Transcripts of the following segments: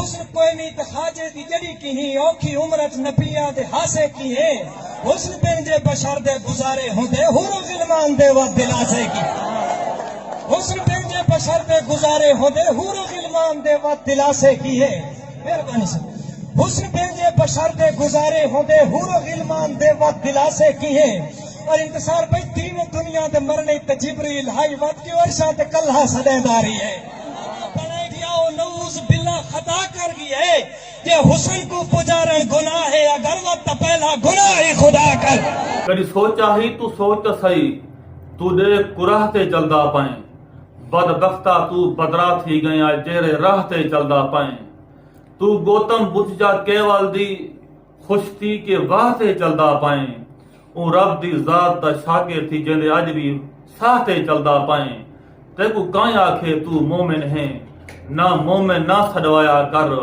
हुस्न कोई मीत खाजे दी जड़ी की ही औखी उम्रत नबिया दे हासे की है हुस्न बिन जे बशर दे गुजारे होंदे हुरो गिलमान दे व दिलासे की हुस्न बिन जे बशर दे गुजारे होंदे हुरो गिलमान दे व दिलासे की है मेहरबानी से हुस्न बिन जे बशर दे गुजारे होंदे हुरो गिलमान दे व दिलासे की है और इंतजार भाई तीन दुनिया दे मरने ते जिब्रील हाई वत की वर्षा ते कल्हा सदेदारी है बने गया ओ नऊज बिल्ला खता कर गई है जे हुस्न को पुजारण गुनाह है अगर वत पहला गुनाह है खुदा कर कदी सोचा ही तू सोच तो सही तू दे कुराह ते चलदा पाए बदबख्ता तू बदरा थी गया जेरे राह ते चलदा पाए तू गौतम बुद्ध जा केवल दी खुशती के वाह ते चलदा पाए ऊ रब दी जात दा शागिर थी जेंदे अज भी साह ते चलदा पाए तेकू काई आखे तू मोमिन है ना मोमिन ना छडवाया कर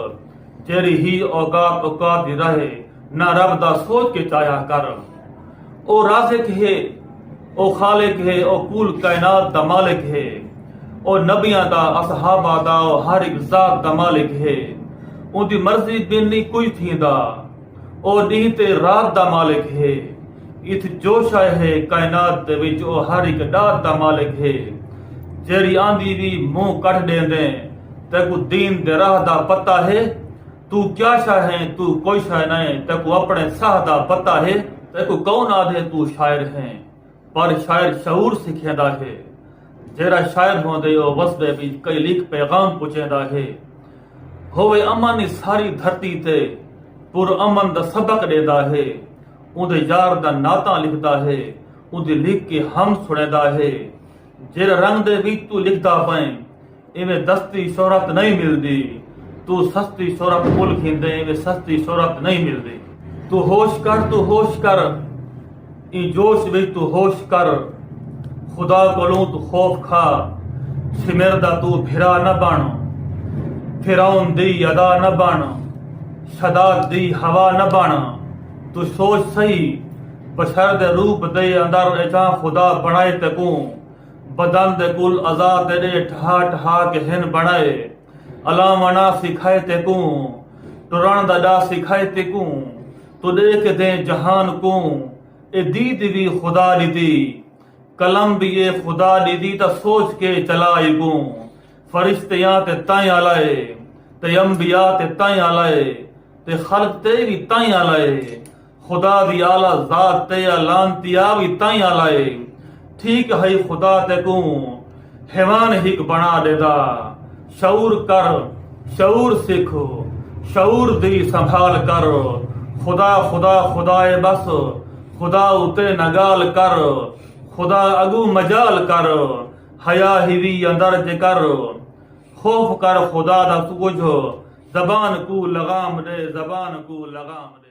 जेरी ही औकात औकात दी रहे ना रब दा सोच के चाया कर ओ राज़िक है ओ खालिक है ओ कुल कायनात दा मालिक है ओ नबियां दा असहाबा दा ओ हर एक जात दा मालिक है उनकी मर्जी बिन नहीं कोई थींदा ओ ॾींहं ते रात दा मालिक है इत जोशा है कायनात दे विच ओ हर एक डात दा मालिक है जेरी आंदी भी मुंह कट देंदे तेकू दीन दे राह दा पता है तू क्या शा है तू कोई शा नहीं तेकू अपने साह दा पता है तेकू कौन आधे तू शायर है पर शायर शऊर सिखेंदा है जेरा शायर होंदे ओ वसबे भी कई लिख पैगाम पुछेंदा है होवे अमन इस सारी धरती ते पुर अमन दा सबक देदा है उदे यार दा नाता लिखदा है उदे लिख के हम सुनेदा है जेरा रंग दे विच तू लिखदा पाए इवें दस्ती शोहरत नहीं मिलदी तू सस्ती शोहरत मुल खिंदे इवें सस्ती शोहरत नहीं मिलदी तू होश कर ई जोश विच तू होश कर खुदा कोलों तू खौफ खा सिमरदा तू भिरा न बन फिरौन दी अदा न बन शदाद दी हवा न बन तू सोच सही बशर दे रूप दे अंदर एचा खुदा बनाए तकू बदन दे कुल आजाद दे ठहा ठहा के हिन बनाए अलामना सिखाए तकू टुरण दा सिखाए तकू तू देख दे जहान को ए दीद भी खुदा दी कलम भी ये खुदा दी ता सोच के चलाए गू फरिश्तियां ते ताई आलाए ते अंबिया ते ताई आलाए ते खल्क ते भी ताई आलाए खुदा दी आला जात ते लानतिया भी ताई आलाए ठीक है खुदा ते को हैवान हिक बना देदा शऊर कर शऊर सीखो शऊर दी संभाल कर खुदा खुदा खुदाए बस खुदा उते नगाल कर खुदा अगू मजाल कर हया हिवी अंदर जे कर खौफ कर खुदा दा तुझो जबान को लगाम दे जबान को लगाम दे।